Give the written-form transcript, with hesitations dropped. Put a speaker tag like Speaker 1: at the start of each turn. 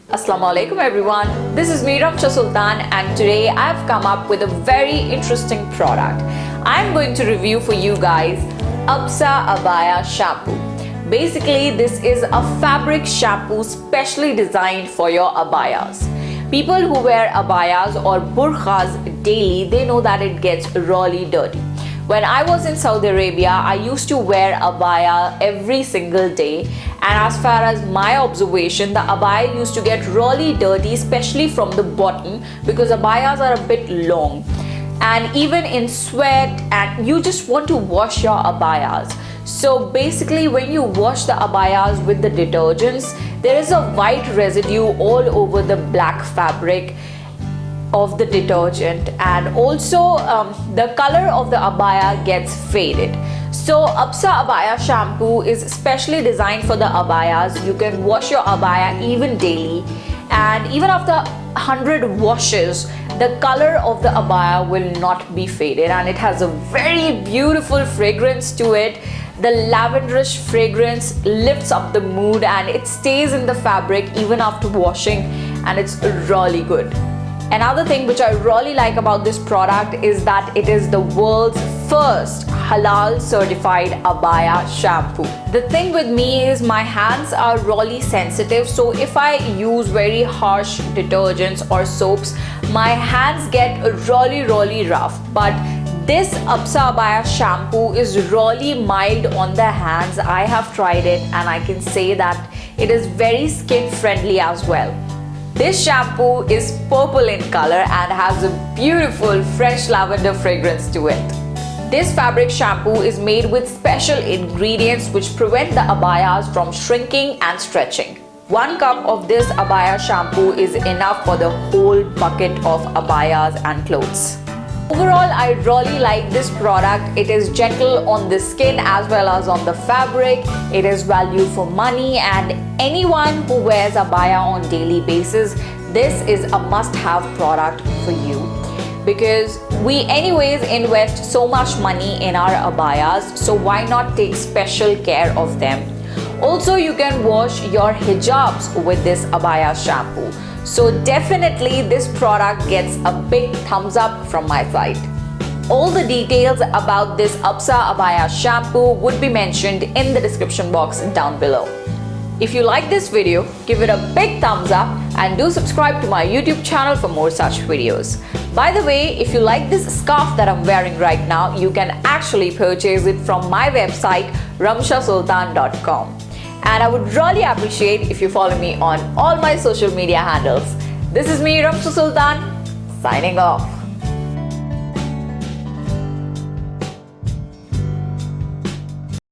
Speaker 1: Assalamu alaikum everyone. This is me Ramsha Sultan and today I've come up with a very interesting product. I'm going to review for you guys Absa Abaya Shampoo. Basically this is a fabric shampoo specially designed for your abayas. People who wear abayas or burkhas daily, they know that it gets really dirty. When I was in Saudi Arabia, I used to wear abaya every single day, and as far as my observation, the abaya used to get really dirty, especially from the bottom, because abayas are a bit long and even in sweat, and you just want to wash your abayas. So basically when you wash the abayas with the detergents, there is a white residue all over the black fabric of the detergent, and also the color of the abaya gets faded. So Absa Abaya Shampoo is specially designed for the abayas. You can wash your abaya even daily, and even after 100 washes, the color of the abaya will not be faded, and it has a very beautiful fragrance to it. The lavenderish fragrance lifts up the mood and it stays in the fabric even after washing, and it's really good. Another thing which I really like about this product is that it is the world's first halal certified abaya shampoo. The thing with me is my hands are really sensitive, so if I use very harsh detergents or soaps, my hands get really rough. But this Absa Abaya shampoo is really mild on the hands. I have tried it and I can say that it is very skin friendly as well. This shampoo is purple in color and has a beautiful fresh lavender fragrance to it. This fabric shampoo is made with special ingredients which prevent the abayas from shrinking and stretching. 1 cup of this abaya shampoo is enough for the whole bucket of abayas and clothes. Overall, I really like this product. It is gentle on the skin as well as on the fabric. It is value for money, and anyone who wears abaya on daily basis, this is a must-have product for you, because we anyways invest so much money in our abayas, so why not take special care of them? Also, you can wash your hijabs with this abaya shampoo. So definitely this product gets a big thumbs up from my side. All the details about this Absa Abaya shampoo would be mentioned in the description box down below. If you like this video, give it a big thumbs up and do subscribe to my YouTube channel for more such videos. By the way, if you like this scarf that I'm wearing right now, you can actually purchase it from my website ramshasultan.com. And I would really appreciate if you follow me on all my social media handles. This is me, Ramsha Sultan, signing off.